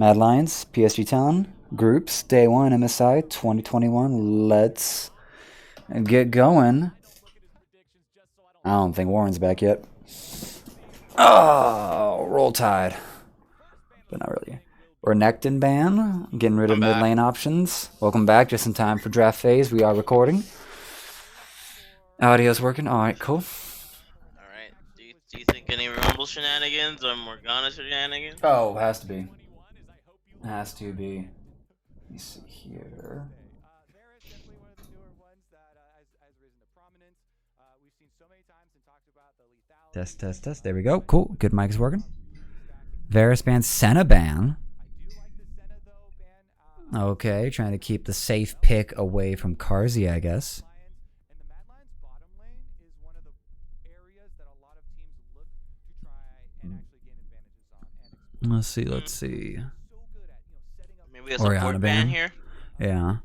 Mad Lions, PSG Talon, groups, day one, MSI 2021. Let's get going. I don't think Wuuren's back yet. Oh, roll tide. But not really. We're Nectin ban, getting rid of mid lane options. Welcome back, just in time for draft phase. We are recording. Audio's working. Alright, cool. Alright. Do you think any Rumble shenanigans or Morgana shenanigans? Oh, has to be. Has to be. Let me see here. Test. There we go. Cool. Good mic is working. Varus ban, Senna ban. Okay, trying to keep the safe pick away from Carzzy, I guess. Let's see. Maybe a support ban here? Yeah.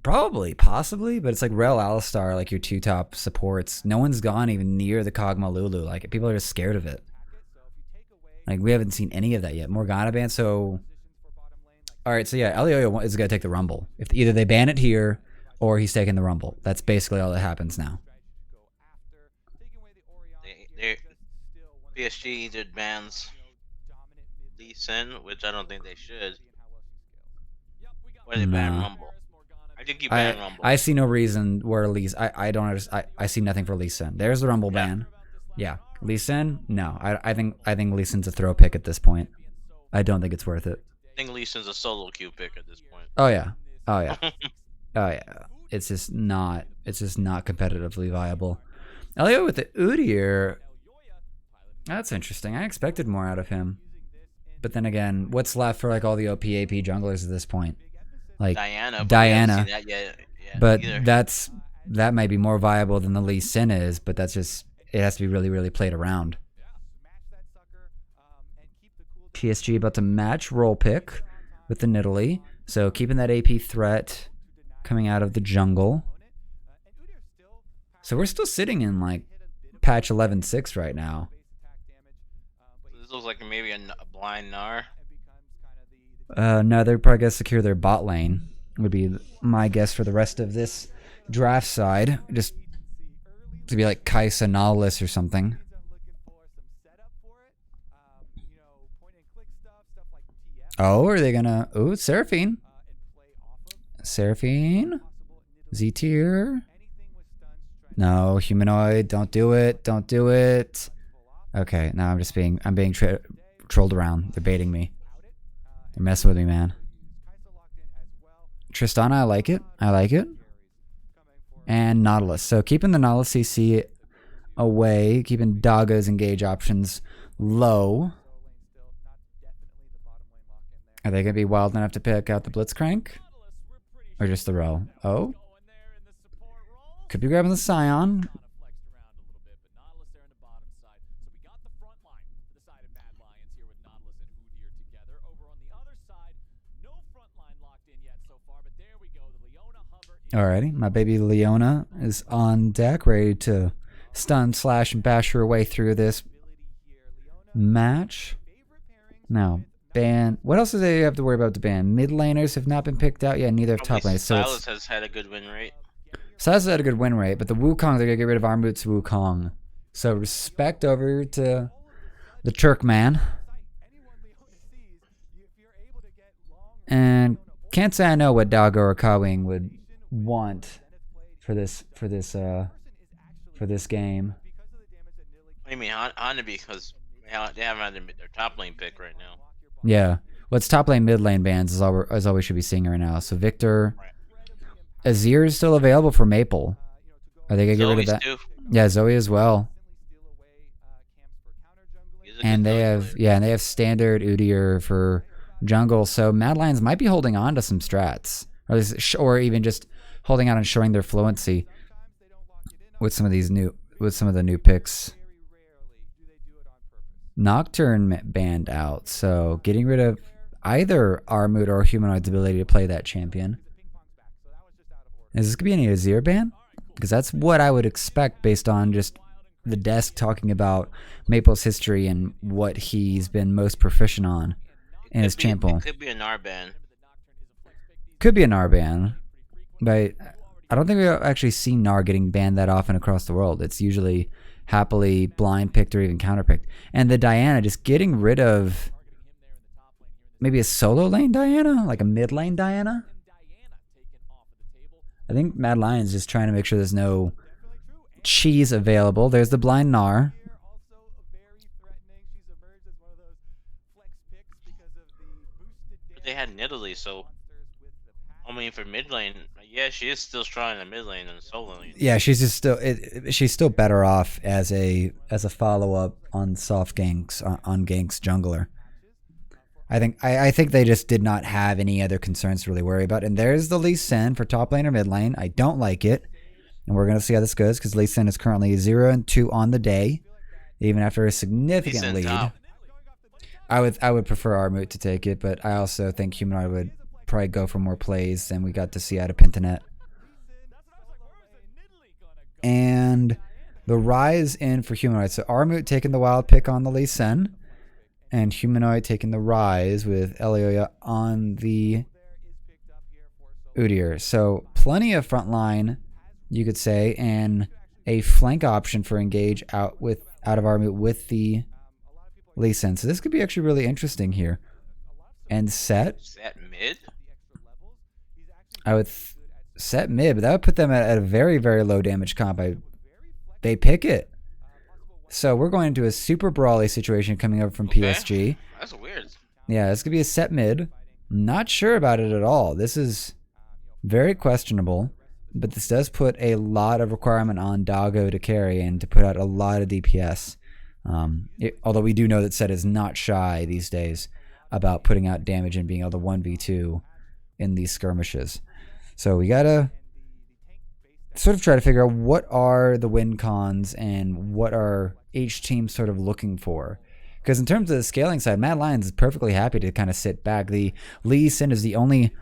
Probably, possibly, but it's like Rel Alistar, like your two top supports. No one's gone even near the Kog'Maw Lulu. Like, people are just scared of it. Like, we haven't seen any of that yet. Morgana ban, so... Alright, so yeah, Elioyo is going to take the Rumble. If either they ban it here, or he's taking the Rumble. That's basically all that happens now. PSG did bans Lee Sin, which I don't think they should. Why did they ban Rumble? I think you ban Rumble. I see no reason where Lee... I see nothing for Lee Sin. There's the Rumble ban. Yeah. Lee Sin? No. I think Lee Sin's a throw pick at this point. I don't think it's worth it. I think Lee Sin's a solo queue pick at this point. Oh yeah. Oh yeah. It's just not competitively viable. Elio with the Udyr. That's interesting. I expected more out of him. But then again, what's left for like all the OP AP junglers at this point? Like Diana. But that might be more viable than the Lee Sin is, but that's just, it has to be really, really played around. PSG about to match roll pick with the Nidalee. So keeping that AP threat coming out of the jungle. So we're still sitting in like patch 11.6 right now. This looks like maybe a blind Gnar. No, they're probably going to secure their bot lane, would be my guess for the rest of this draft side. Just to be like Kai'Sa Nautilus or something. Oh, are they going to... Ooh, Seraphine. Z tier. No, humanoid, don't do it. Don't do it. Okay, now I'm being trolled around. They're baiting me. They're messing with me, man. Tristana, I like it. And Nautilus. So keeping the Nautilus CC away, keeping Doggo's engage options low. Are they going to be wild enough to pick out the Blitzcrank? Or just the Rel? Oh? Could be grabbing the Scion. Alrighty, my baby Leona is on deck, ready to stun, slash, and bash her way through this match. Now, ban. What else do they have to worry about to ban? Mid laners have not been picked out yet, neither have top laners. So Silas has had a good win rate. Silas has had a good win rate, but the Wukong, they're going to get rid of Armut's Wukong. So respect over to the Turkman. And can't say I know what Doggo or Kawing would want for this game. What do you mean, Hanabi? Because they haven't had their top lane pick right now. Yeah, what's top lane, mid lane bans is all we should be seeing right now. So Victor, Azir is still available for Maple. Are they gonna get rid of that? Too. Yeah, Zoe as well. And they have standard Udyr for jungle. So Mad Lions might be holding on to some strats, or even just holding on and showing their fluency with some of the new picks. Nocturne banned out, so getting rid of either Armut or Humanoid's ability to play that champion. Is this gonna be any Azir ban? Because that's what I would expect based on just the desk talking about Maple's history and what he's been most proficient on in his champ pool. It could be an R ban. Could be a Gnar ban, but I don't think we actually see Gnar getting banned that often across the world. It's usually happily blind picked or even counter picked. And the Diana, just getting rid of maybe a solo lane Diana, like a mid lane Diana. I think Mad Lion's just trying to make sure there's no cheese available. There's the blind Gnar. But they had Nidalee, so I mean for mid lane, yeah, she is still strong in the mid lane and solo lane. Yeah, she's just still she's still better off as a follow up on soft ganks on ganks jungler. I think they just did not have any other concerns to really worry about. And there's the Lee Sin for top lane or mid lane. I don't like it. And we're going to see how this goes because Lee Sin is currently 0-2 on the day, even after a significant lead. Top. I would prefer Armut to take it, but I also think Humanoid would probably go for more plays than we got to see out of Pintanet. And the Rise in for Humanoid. So Armut taking the wild pick on the Lee Sin. And Humanoid taking the Rise with Elioya on the Udyr. So plenty of front line, you could say, and a flank option for engage out of Armut with the Lee Sin. So this could be actually really interesting here. And set mid? I would set mid, but that would put them at a very, very low damage comp. They pick it. So we're going into a super brawly situation coming up from PSG. That's weird. Yeah, this could be a set mid. Not sure about it at all. This is very questionable, but this does put a lot of requirement on Doggo to carry and to put out a lot of DPS. Although we do know that Set is not shy these days about putting out damage and being able to 1v2 in these skirmishes. So we gotta sort of try to figure out what are the win cons and what are each team sort of looking for. Because in terms of the scaling side, Mad Lions is perfectly happy to kind of sit back. The Lee Sin is the only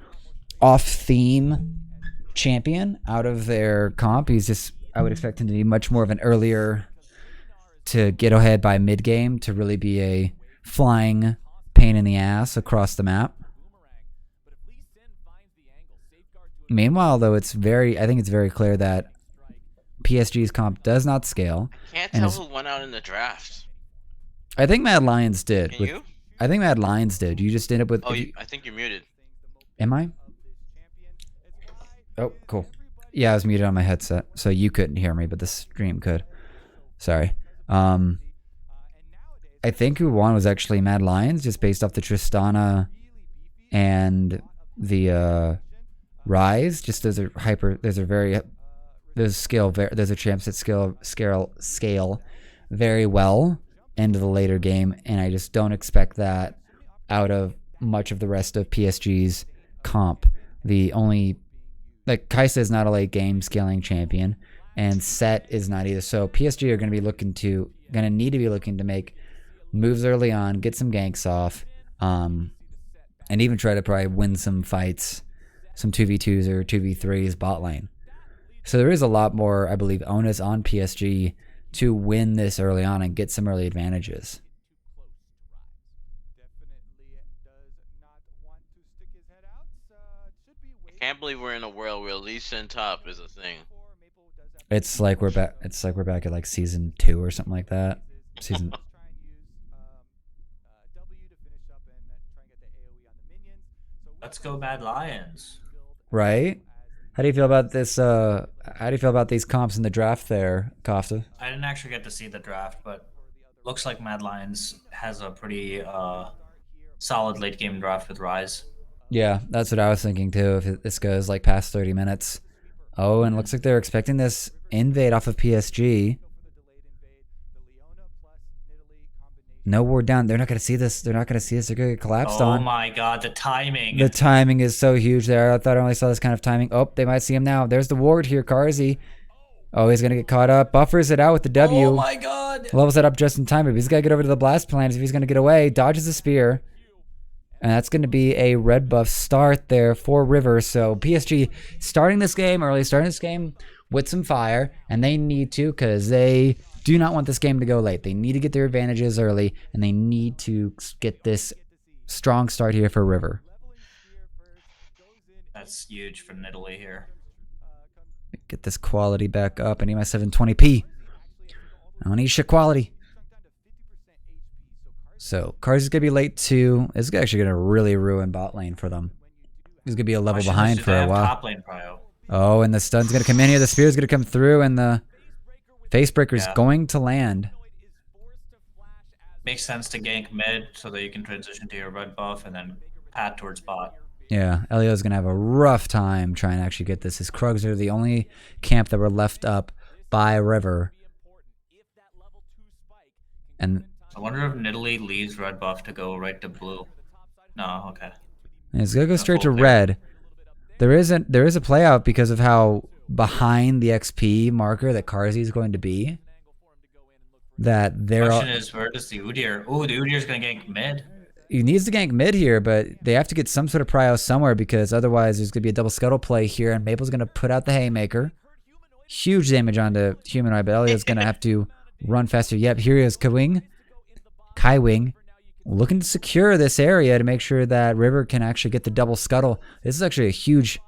off-theme champion out of their comp. He's just, I would expect him to be much more of an earlier to get ahead by mid-game to really be a flying pain in the ass across the map. Meanwhile, though, I think it's very clear that PSG's comp does not scale. I can't tell who went out in the draft. I think Mad Lions did. Can you? I think Mad Lions did. You just ended up with... Oh, I think you're muted. Am I? Oh, cool. Yeah, I was muted on my headset, so you couldn't hear me, but the stream could. Sorry. I think who won was actually Mad Lions, just based off the Tristana and the... Rise, just there's a champs that scale very well into the later game, and I just don't expect that out of much of the rest of PSG's comp. The only Kai'Sa is not a late game scaling champion, and Set is not either. So PSG are going to need to be looking to make moves early on, get some ganks off, and even try to probably win some fights. Some 2v2s or 2v3s bot lane. So there is a lot more, I believe, onus on PSG to win this early on and get some early advantages. I can't believe we're in a world where Lee Sin top is a thing. It's like we're back at like season 2 or something like that. Season Let's go Mad Lions. Right? How do you feel about this? How do you feel about these comps in the draft there, Kofta? I didn't actually get to see the draft, but looks like Mad Lions has a pretty solid late game draft with Rise. Yeah, that's what I was thinking too. If this goes like past 30 minutes. Oh, and it looks like they're expecting this invade off of PSG. No ward down. They're not going to see this. They're not going to see this. They're going to get collapsed on. Oh my god, the timing. The timing is so huge there. I thought I only saw this kind of timing. Oh, they might see him now. There's the ward here, Carzzy. Oh, he's going to get caught up. Buffers it out with the W. Oh my god. Levels it up just in time. But he's got to get over to the blast planet if he's going to get away. Dodges the spear. And that's going to be a red buff start there for River. So PSG starting this game with some fire. And they need to, because they do not want this game to go late. They need to get their advantages early, and they need to get this Strong start here for River. That's huge for Nidalee here. Get this quality back up. I need my 720p. I don't need shit quality. So, Carzzy's going to be late too. This is actually going to really ruin bot lane for them. He's going to be a level behind for a while. Top lane prio. Oh, and the stun's going to come in here. The spear's going to come through, and the Facebreaker's going to land. Makes sense to gank mid so that you can transition to your red buff and then pad towards bot. Yeah, Elio's going to have a rough time trying to actually get this. His Krugs are the only camp that were left up by River. And I wonder if Nidalee leaves red buff to go right to blue. No, okay. It's going to go straight to red. There is a play out because of how behind the XP marker that Carzzy is going to be. That they're. The question is, where does the Udyr? Oh, the Udyr's going to gank mid. He needs to gank mid here, but they have to get some sort of prio somewhere because otherwise there's going to be a double scuttle play here, and Maple's going to put out the Haymaker. Huge damage onto Humanoid, but Elio's going to have to run faster. Yep, here is Kaiwing looking to secure this area to make sure that River can actually get the double scuttle. This is actually a huge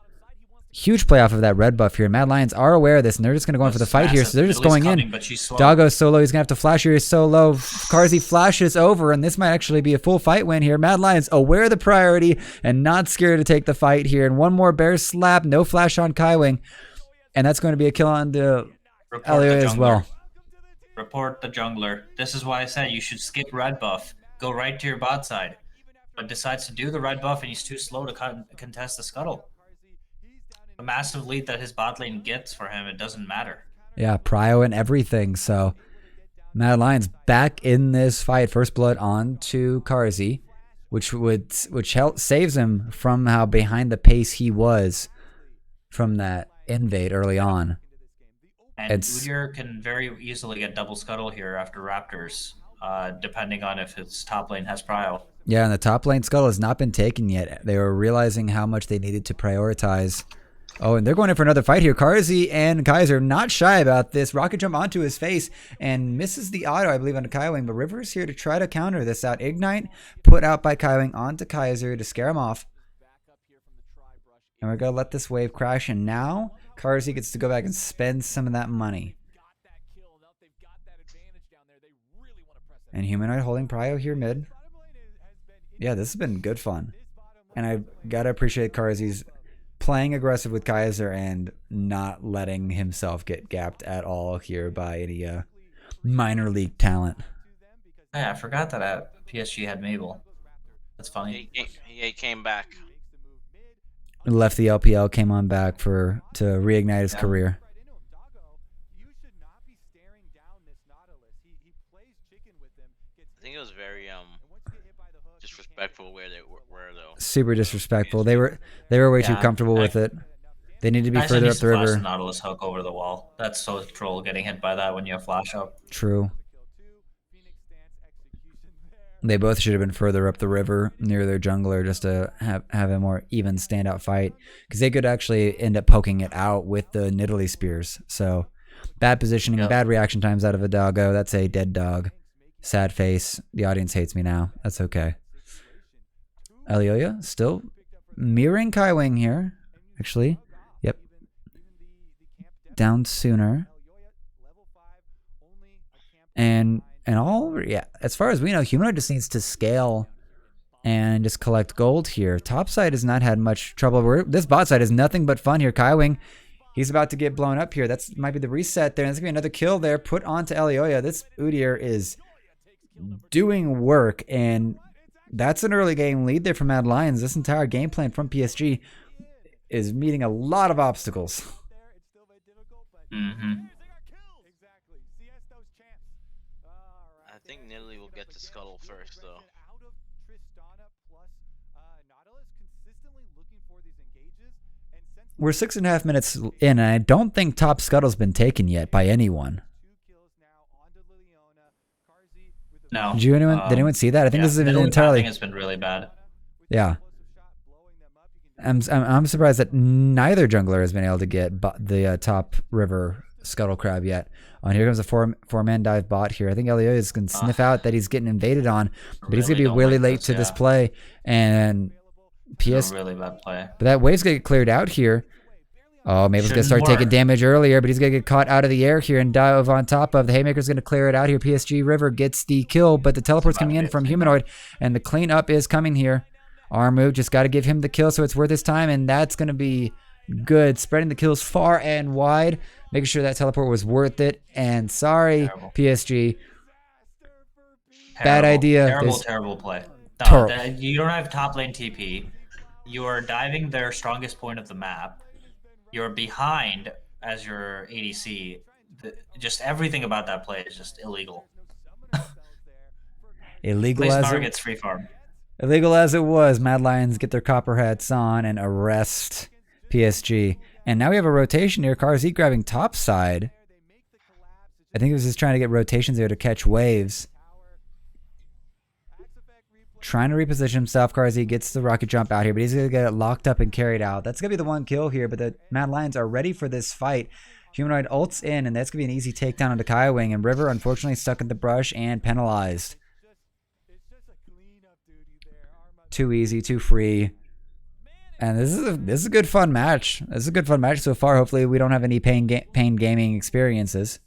play off of that red buff here. Mad Lions are aware of this, and they're just going to go in for the fight here, so they're just going in. Doggo's solo. He's going to have to flash here. He's so low. Carzzy flashes over, and this might actually be a full fight win here. Mad Lions aware of the priority and not scared to take the fight here. And one more bear slap. No flash on Kaiwing. And that's going to be a kill on the Elio as well. Report the jungler. This is why I said you should skip red buff. Go right to your bot side. But decides to do the red buff, and he's too slow to contest the scuttle. The massive lead that his bot lane gets for him, it doesn't matter. Yeah, prio and everything. So Mad Lions back in this fight. First blood onto Carzzy, which saves him from how behind the pace he was from that invade early on. And Udyr can very easily get double scuttle here after Raptors, depending on if his top lane has prio. Yeah, and the top lane scuttle has not been taken yet. They were realizing how much they needed to prioritize. Oh, and they're going in for another fight here. Carzzy and Kaiser not shy about this. Rocket jump onto his face and misses the auto, I believe, onto Kaiwing. But River's here to try to counter this out. Ignite put out by Kaiwing onto Kaiser to scare him off. And we're going to let this wave crash. And now Carzzy gets to go back and spend some of that money. And Humanoid holding prio here mid. Yeah, this has been good fun. And I got to appreciate Carzzy's playing aggressive with Kaiser and not letting himself get gapped at all here by any minor league talent. Yeah, I forgot that PSG had Mabel. That's funny. He came back. Left the LPL, came on back to reignite his career. I think it was very disrespectful where they were though. Super disrespectful. They were way too comfortable with it. They need to be further up the river. The Nautilus hook over the wall. That's so troll getting hit by that when you have flash up. True. They both should have been further up the river near their jungler just to have a more even standout fight, because they could actually end up poking it out with the Nidalee spears. So bad positioning, bad reaction times out of a doggo. That's a dead dog. Sad face. The audience hates me now. That's okay. Elioya still mirroring Kaiwing here. Actually, yep. Down sooner. And as far as we know, Humanoid just needs to scale and just collect gold here. Top side has not had much trouble. This bot side is nothing but fun here. Kaiwing, he's about to get blown up here. That's might be the reset there. There's going to be another kill there put onto Elioya. This Udyr is doing work, and that's an early game lead there for Mad Lions. This entire game plan from PSG is meeting a lot of obstacles. Mm-hmm. I think Nidalee will get to Scuttle first, though. We're 6.5 minutes in, and I don't think top Scuttle's been taken yet by anyone. No. Did anyone see that? I think this is entirely. Has been really bad. Yeah. I'm surprised that neither jungler has been able to get the top river Scuttle Crab yet. Oh, and here comes a four-man dive bot here. I think Elio is going to sniff out that he's getting invaded on, but he's going to be really late to this play. And PS... really bad play. But that wave's going to get cleared out here. Oh, Mabel's going to start taking damage earlier, but he's going to get caught out of the air here and dive on top of. The Haymaker's going to clear it out here. PSG River gets the kill, but the teleport's coming in from Humanoid, and the cleanup is coming here. Arm move, just got to give him the kill so it's worth his time, and that's going to be good. Spreading the kills far and wide, making sure that teleport was worth it. And sorry, PSG. Bad idea. Terrible play. You don't have top lane TP. You are diving their strongest point of the map. You're behind as your ADC. Just everything about that play is just illegal. Illegal as targets free farm. Illegal as it was, Mad Lions get their copper hats on and arrest PSG. And now we have a rotation here. Carzzy grabbing top side. I think he was just trying to get rotations there to catch waves. Trying to reposition himself. Carzzy gets the rocket jump out here, but he's going to get it locked up and carried out. That's going to be the one kill here, but the Mad Lions are ready for this fight. Humanoid ults in, and that's going to be an easy takedown onto Kaya Wing, and River unfortunately stuck in the brush and penalized. Too easy, too free. And this is a good fun match. This is a good fun match so far. Hopefully we don't have any pain gaming experiences.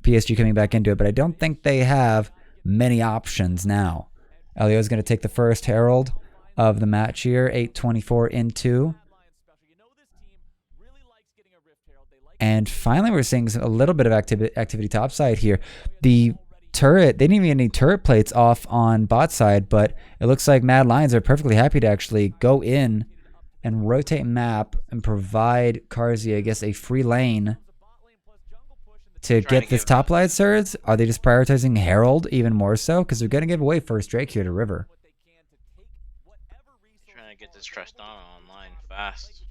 PSG coming back into it, but I don't think they have many options now. Elio is going to take the first Herald of the match here. 8:24 into. And finally we're seeing a little bit of activity topside here. The turret, they didn't even get any turret plates off on bot side, but it looks like Mad Lions are perfectly happy to actually go in and rotate map and provide Carzzy, I guess, a free lane to get this top line turrets. Are they just prioritizing Herald even more so? Because they're going to give away first Drake here to River. Trying to get this Tristana online fast.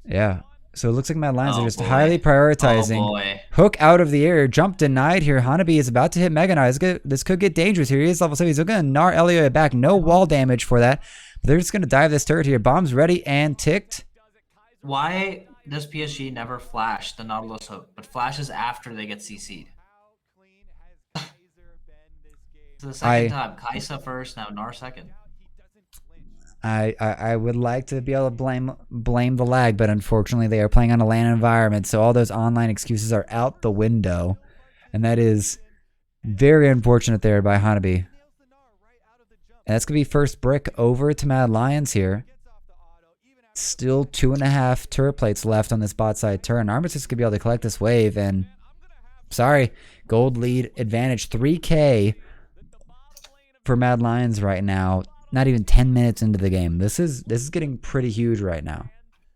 Yeah. So it looks like Mad Lions are just highly prioritizing. Oh, Hook out of the air. Jump denied here. Hanabi is about to hit Mega Knight. This could get dangerous here. He is level 7. He's going to gnar Elio back. No wall damage for that. But they're just going to dive this turret here. Bombs ready and ticked. Why does PSG never flash the Nautilus hook, but flashes after they get CC'd? It's the second time. Kaisa first, now Gnar second. I would like to be able to blame the lag, but unfortunately they are playing on a LAN environment, so all those online excuses are out the window, and that is very unfortunate there by Hanabi. And that's going to be first brick over to Mad Lions here. Still 2.5 turret plates left on this bot side turn. Armistice is going to be able to collect this wave, and sorry, gold lead advantage 3K for Mad Lions right now. Not even 10 minutes into the game. This is getting pretty huge right now.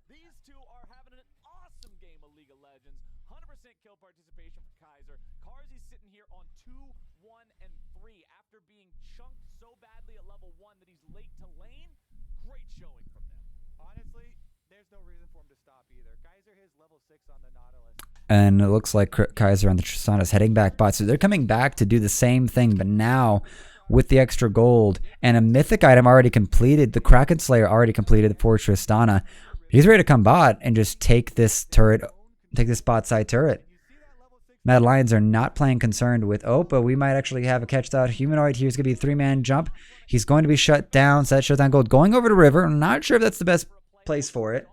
These two are having an awesome game of League of Legends. 100% kill participation for Kaiser. Carzzy sitting here on 2, 1, and 3 after being chunked so badly at level 1 that he's late to lane. Great showing from them. Honestly, there's no reason for him to stop either. Kaiser hits level 6 on the Nautilus. And it looks like Kaiser on the Tristana is heading back bot. So they're coming back to do the same thing, but now with the extra gold and a mythic item already completed, the Kraken Slayer already completed for Tristana. He's ready to come bot and just take this turret, take this bot side turret. Mad Lions are not playing concerned with Opa. We might actually have a catch out Humanoid. Here's going to be a 3-man jump. He's going to be shut down. So that shutdown gold going over to River. I'm not sure if that's the best place for it.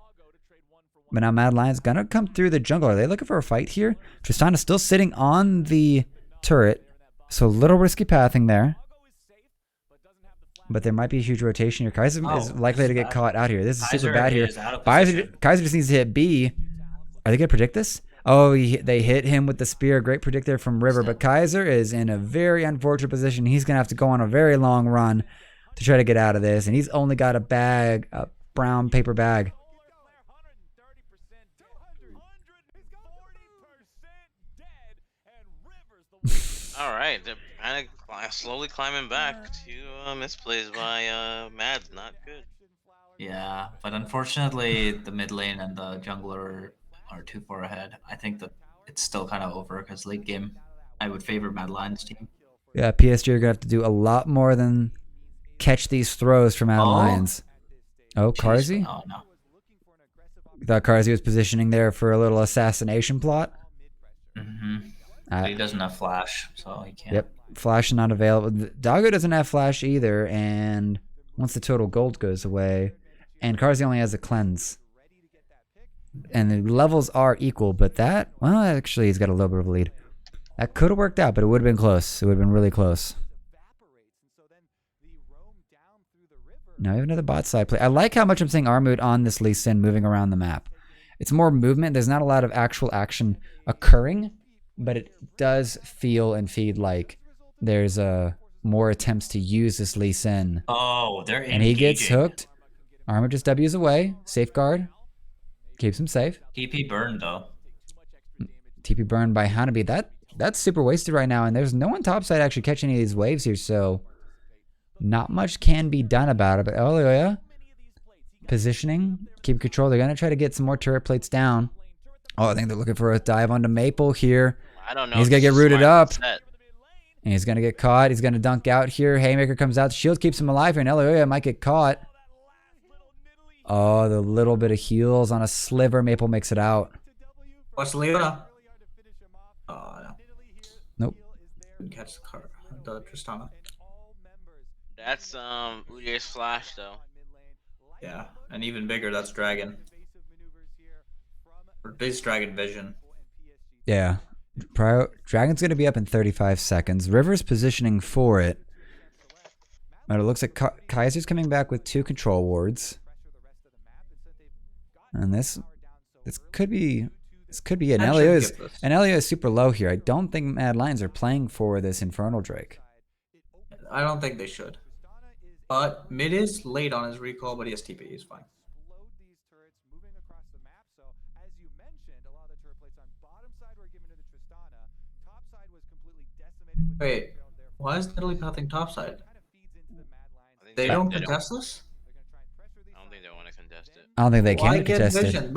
But now Mad Lions going to come through the jungle. Are they looking for a fight here? Tristana still sitting on the turret. So a little risky pathing there. But there might be a huge rotation here. Kaiser is likely to get caught out here. This is super bad here. Kaiser just needs to hit B. Are they going to predict this? Oh, they hit him with the spear. Great predictor from River. But Kaiser is in a very unfortunate position. He's going to have to go on a very long run to try to get out of this. And he's only got a bag, a brown paper bag. All right, they're kind of slowly climbing back to misplays by Mads. Not good. Yeah, but unfortunately, the mid lane and the jungler are too far ahead. I think that it's still kind of over because late game, I would favor Mad Lions team. Yeah, PSG are going to have to do a lot more than catch these throws from Mad Lions. Oh, Carzzy? Oh, no. thought Carzzy was positioning there for a little assassination plot. But he doesn't have flash, so he can't. Yep, flash not available. Doggo doesn't have flash either, and once the total gold goes away, and Carzzy only has a cleanse. And the levels are equal, but that, well, actually, he's got a little bit of a lead. That could have worked out, but it would have been close. It would have been really close. Now we have another bot side play. I like how much I'm seeing Armut on this Lee Sin moving around the map. It's more movement. There's not a lot of actual action occurring, but it does feel and feed like there's more attempts to use this Lee Sin. Oh, they're and he gets hooked. Armut just W's away. Safeguard. Keeps him safe. TP burned, though. TP burned by Hanabi. That's super wasted right now, and there's no one topside actually catching any of these waves here, so not much can be done about it. But Elioya, positioning, keep control. They're going to try to get some more turret plates down. Oh, I think they're looking for a dive onto Maple here. I don't know. He's going to get rooted up. And he's going to get caught. He's going to dunk out here. Haymaker comes out. Shield keeps him alive here, and Elioya might get caught. Oh, the little bit of heals on a sliver. Maple makes it out. What's Leona? Oh, no. Nope. Didn't catch the Tristana. That's Udyr's flash though. Yeah, and even bigger, that's Dragon. Or this Dragon Vision. Yeah. Dragon's going to be up in 35 seconds. River's positioning for it. But it looks like Kaiser's coming back with 2 control wards. And this could be it. And Elio is super low here. I don't think Mad Lions are playing for this Infernal Drake. I don't think they should. But mid is late on his recall, but he has TP. He's fine. Wait, why is Italy pathing topside? They don't contest this? I don't think they want to contest it. I don't think they Why can get contest it. vision?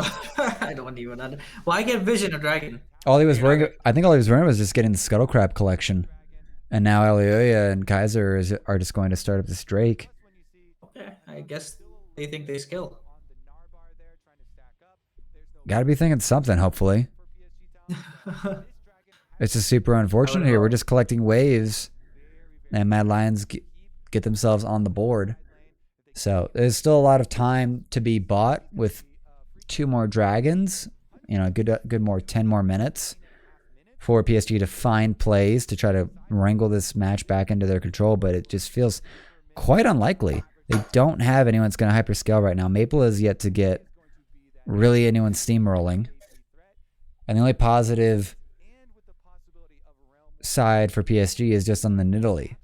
I don't even understand. Why get vision of Dragon? All he was worrying, I think all he was worrying was just getting the Scuttle Crab collection. And now Elioya and Kaiser are just going to start up this Drake. Okay, I guess they think they skill. Gotta be thinking something, hopefully. It's just super unfortunate here. We're just collecting waves. And Mad Lions get themselves on the board. So there's still a lot of time to be bought with 2 more dragons. You know, good more 10 more minutes for PSG to find plays to try to wrangle this match back into their control, but it just feels quite unlikely. They don't have anyone that's going to hyperscale right now. Maple is yet to get really anyone steamrolling. And the only positive side for PSG is just on the Nidalee.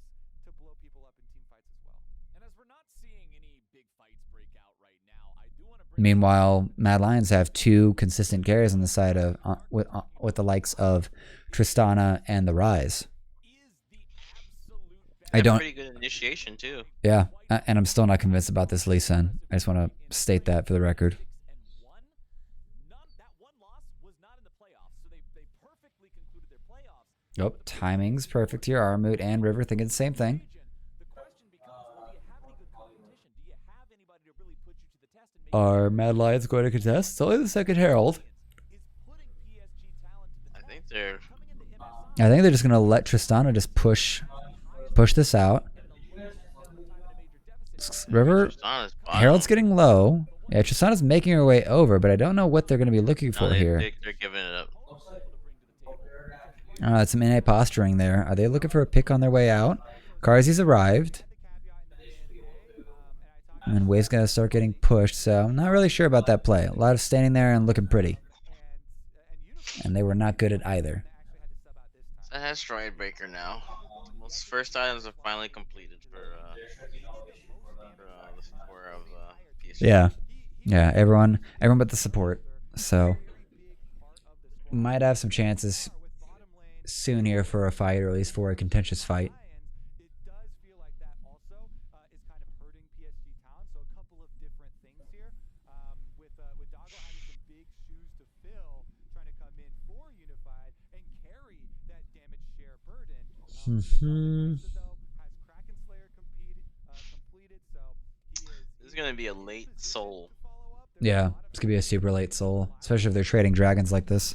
Meanwhile, Mad Lions have 2 consistent carries on the side of with the likes of Tristana and the Rise. I don't. Pretty good initiation too. Yeah, and I'm still not convinced about this Lee Sin. I just want to state that for the record. Yep, timing's perfect here. Armut and River thinking the same thing. Are Mad Lions going to contest? It's only the second Herald. I think they're just going to let Tristana just push this out. River, Herald's getting low. Yeah, Tristana's making her way over, but I don't know what they're going to be looking for here. They're giving it up. Oh, that's some NA posturing there. Are they looking for a pick on their way out? Carzzy's arrived. And Wave's going to start getting pushed, so I'm not really sure about that play. A lot of standing there and looking pretty. And they were not good at either. That has Stride Breaker now. Most first items are finally completed for the support of PSG. Yeah, everyone but the support. So might have some chances soon here for a fight, or at least for a contentious fight. This is gonna be a late soul Yeah, it's gonna be a super late soul, especially if they're trading dragons like this.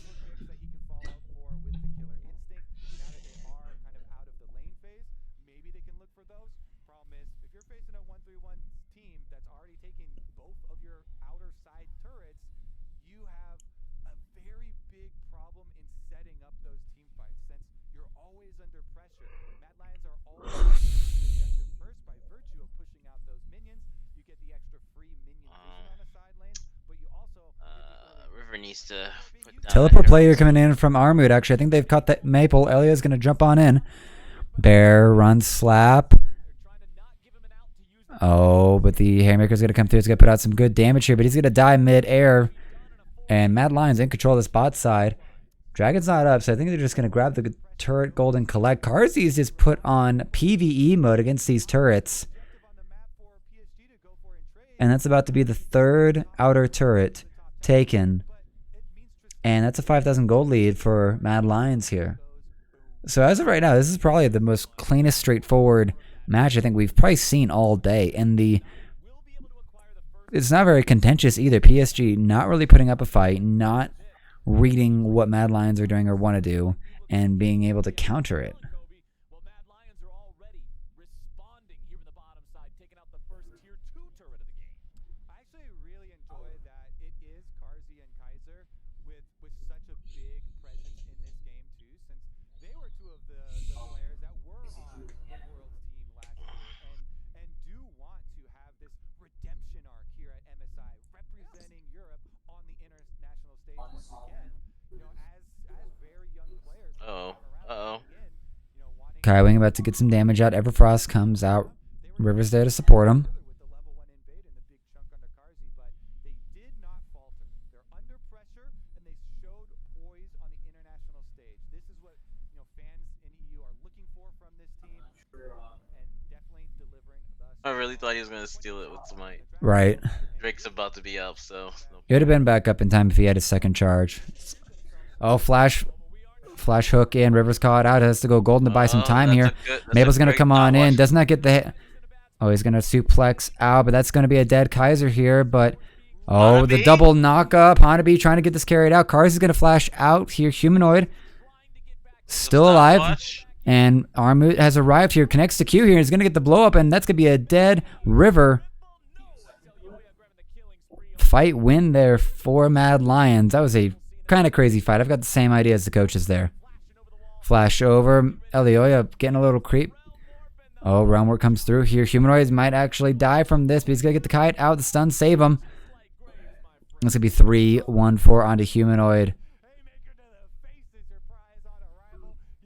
River needs to put down Teleport that player arrows. coming in from Armood. Actually, I think they've caught that Maple. Elia's gonna jump on in. Bear run slap. Oh, but the Haymaker's gonna come through. It's gonna put out some good damage here, but he's gonna die mid-air. And Mad Lion's in control of this bot side. Dragon's not up, so I think they're just gonna grab the turret gold and collect. Karzi's just put on PvE mode against these turrets. And that's about to be the third outer turret taken. And that's a 5,000 gold lead for Mad Lions here. So as of right now, this is probably the most cleanest, straightforward match I think we've probably seen all day. And it's not very contentious either. PSG not really putting up a fight, not reading what Mad Lions are doing or want to do, and being able to counter it. Well, Mad Lions are already responding here in the bottom side, taking out the first tier 2 turret of the game. I actually really enjoy that it is Karzi and Kaiser with such a big presence in this game too, since they were two of the players that were on the World's team last year and do want to have this redemption arc here at MSI, representing Europe on the international stage once again. You know, as very young players. Kaiwing about to get some damage out. Everfrost comes out. River's there to support him. With the level 1 invade and the big chunk onto Karzi, but they did not falter. They're under pressure and they showed poise on the international stage. This is what fans in EU are looking for from this team, and definitely delivering. I really thought he was gonna steal it with Smite. Right. Drake's about to be up, so. He would have been back up in time if he had his second charge. Oh, flash hook in. Rivers caught out. Has to go golden to buy some time here. Mabel's going to come on in. Does not get the hit. Oh, he's going to suplex out, but that's going to be a dead Kaiser here. But, oh, the double knock up. Hanabi trying to get this carried out. Cars is going to flash out here. Humanoid still alive. And Armut has arrived here. Connects to Q here. He's going to get the blow up, and that's going to be a dead River. Fight win there for Mad Lions. That was a kind of crazy fight. I've got the same idea as the coaches there. Flash over. Elioya getting a little creep. Oh, round work comes through here. Humanoids might actually die from this, but he's going to get the kite out. The stun save him. It's going to be 3-1-4 onto Humanoid.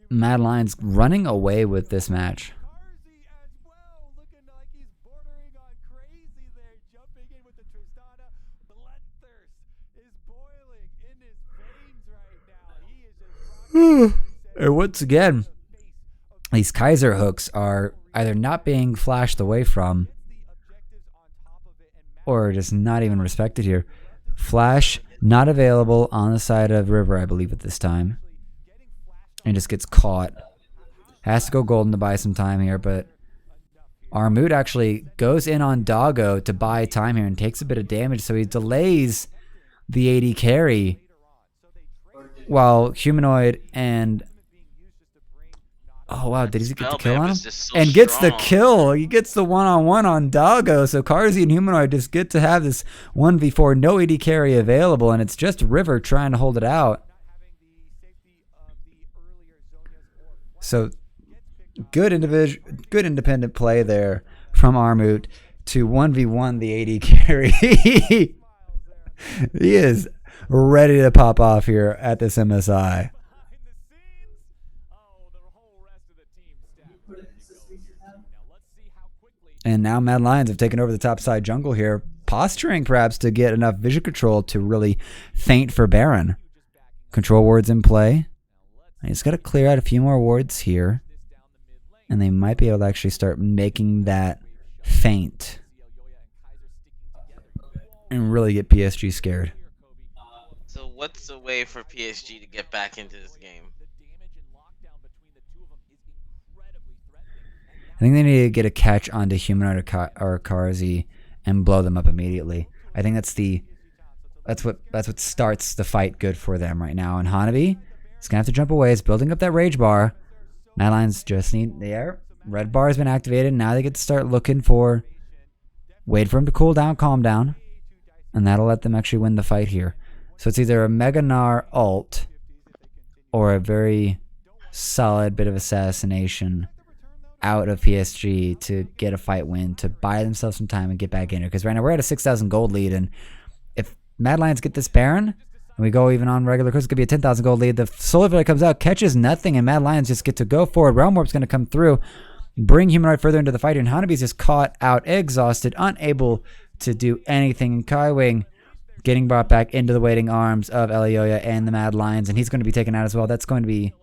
Mad Lions running away with this match. Karzi as well, looking like he's bordering on crazy there, jumping in with the Tristana. Bloodthirst is boiling in his veins right now. He is just And once again, these Kaiser hooks are either not being flashed away from or just not even respected here. Flash not available on the side of River, I believe, at this time. And just gets caught. Has to go golden to buy some time here, but Armut actually goes in on Doggo to buy time here and takes a bit of damage, so he delays the AD carry while Humanoid and... Oh, wow, did he get the kill on him? And gets the kill. He gets the one-on-one on Doggo, so Karzi and Humanoid just get to have this 1v4, no AD carry available, and it's just River trying to hold it out. So good independent play there from Armut to 1v1 the AD carry. He is ready to pop off here at this MSI. And now Mad Lions have taken over the top side jungle here, posturing perhaps to get enough vision control to really feint for Baron. Control wards in play. He's got to clear out a few more wards here, and they might be able to actually start making that feint and really get PSG scared. So what's the way for PSG to get back into this game? I think they need to get a catch onto Humanoid or Karzi and blow them up immediately. I think that's the That's what starts the fight good for them right now. And Hanabi is gonna have to jump away. He's building up that rage bar. Mad Lions just need there. Red bar has been activated. Now they get to start looking for. Wait for him to cool down, calm down, and that'll let them actually win the fight here. So it's either a Mega Gnar ult or a very solid bit of assassination out of PSG to get a fight win, to buy themselves some time and get back in here. Because right now we're at a 6,000 gold lead, and if Mad Lions get this Baron, and we go even on regular course, it's going to be a 10,000 gold lead. The Solar Flare comes out, catches nothing, and Mad Lions just get to go forward. Realm Warp's going to come through, bring Humanoid further into the fight, and Hanabi's just caught out, exhausted, unable to do anything. And Kai Wing getting brought back into the waiting arms of Elioya and the Mad Lions, and he's going to be taken out as well. That's going to be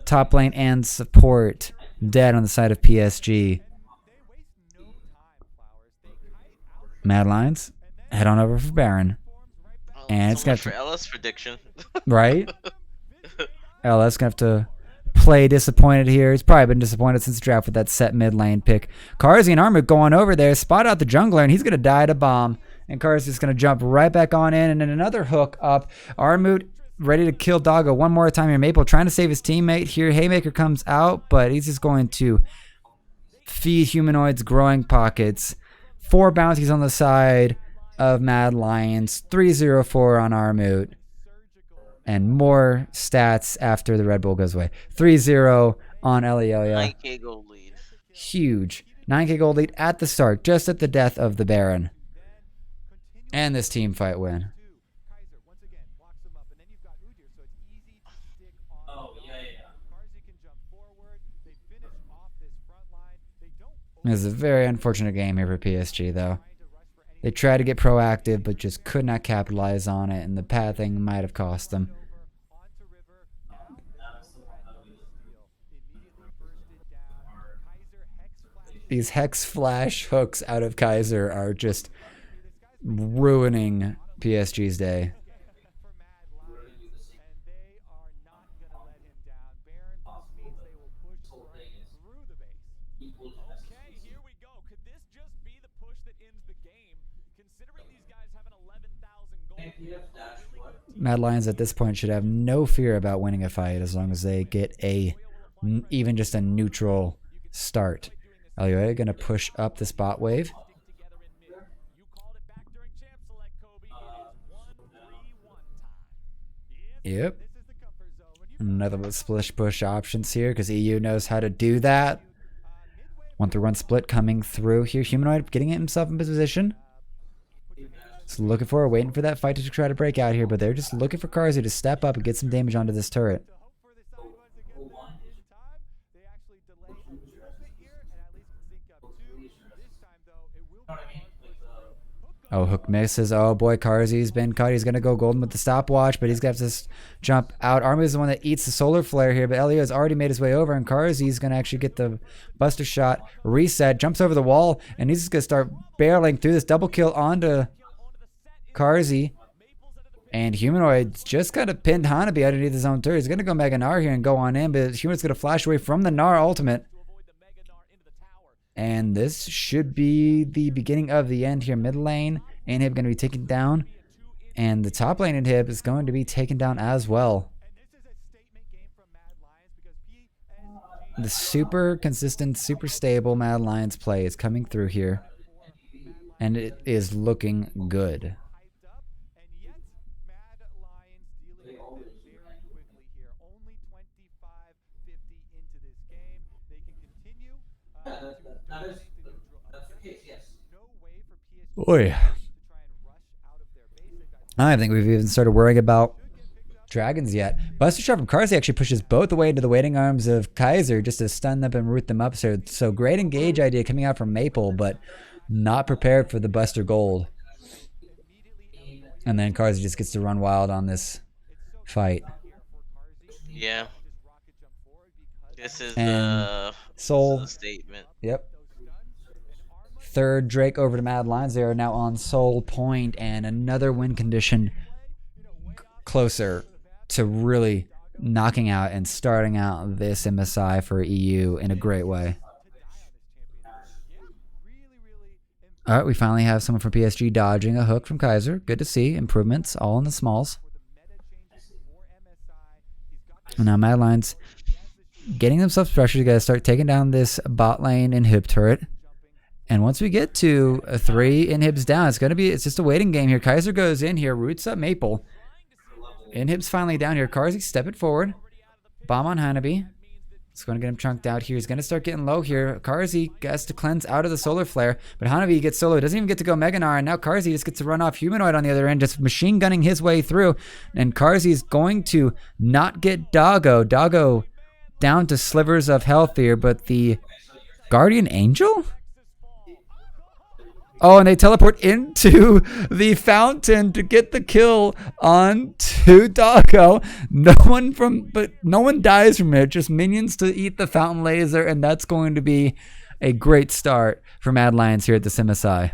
top lane and support dead on the side of PSG. Mad Lions head on over for Baron. And it's So got much for Ella's prediction. right? LS gonna have to play disappointed here. He's probably been disappointed since the draft with that set mid lane pick. Karzi and Armut going over there, spot out the jungler, and he's gonna die to bomb. And Karzi's just gonna jump right back on in, and then another hook up. Armut ready to kill Doggo one more time here. Maple trying to save his teammate here. Haymaker comes out, but he's just going to feed Humanoid's growing pockets. 4 bounties on the side of Mad Lions. 304 on Armut. And more stats after the Red Bull goes away. 3-0 on Elioya. 9k gold lead. Huge. 9k gold lead at the start, just at the death of the Baron. And this team fight win. This is a very unfortunate game here for PSG, though. They tried to get proactive, but just could not capitalize on it, and the pathing might have cost them. These Hex Flash hooks out of Kaiser are just ruining PSG's day. Mad Lions at this point should have no fear about winning a fight as long as they get even just a neutral start. Elioya gonna push up this bot wave. Yep. Another splish push options here because EU knows how to do that. 1-through-1 split coming through here. Humanoid getting himself in position. Just looking for, waiting for that fight to try to break out here, but they're just looking for Karzi to step up and get some damage onto this turret. Oh, hook misses. Oh boy, Karzi's been cut. He's going to go golden with the stopwatch, but he's going to have to jump out. Army is the one that eats the solar flare here, but Elio has already made his way over, and Karzi's going to actually get the buster shot reset, jumps over the wall, and he's just going to start barreling through this double kill onto Karzi. And Humanoid's just kind of pinned Hanabi underneath his own turret. He's going to go Mega Gnar here and go on in, but Humanoid's going to flash away from the Gnar ultimate. And this should be the beginning of the end here. Mid lane, Inhib going to be taken down. And the top lane Inhib is going to be taken down as well. The super consistent, super stable Mad Lions play is coming through here. And it is looking good. Boy, I don't think we've even started worrying about dragons yet. Buster Shot from Karzi actually pushes both the way into the waiting arms of Kaiser just to stun them and root them up. So great engage idea coming out from Maple, but not prepared for the Buster Gold. And then Karzi just gets to run wild on this fight. Yeah. This is Soul. the statement. Yep. Third Drake over to Mad Lions. They are now on Soul Point, and another win condition closer to really knocking out and starting out this MSI for EU in a great way. All right, we finally have someone from PSG dodging a hook from Kaiser. Good to see. Improvements all in the smalls. And now Mad Lions getting themselves pressured. You got to start taking down this bot lane inhib turret. And once we get to a 3 inhibs down, it's just a waiting game here. Kaiser goes in here, roots up Maple. Inhib's finally down here. Carzzy, step it forward. Bomb on Hanabi. It's going to get him chunked out here. He's going to start getting low here. Carzzy has to cleanse out of the solar flare, but Hanabi gets solo. Doesn't even get to go Meganar, and now Carzzy just gets to run off Humanoid on the other end, just machine gunning his way through. And Carzzy is going to not get Doggo. Doggo down to slivers of health here, but the Guardian Angel? Oh, and they teleport into the fountain to get the kill on to Doggo. No one dies from it. Just minions to eat the fountain laser, and that's going to be a great start for Mad Lions here at this MSI.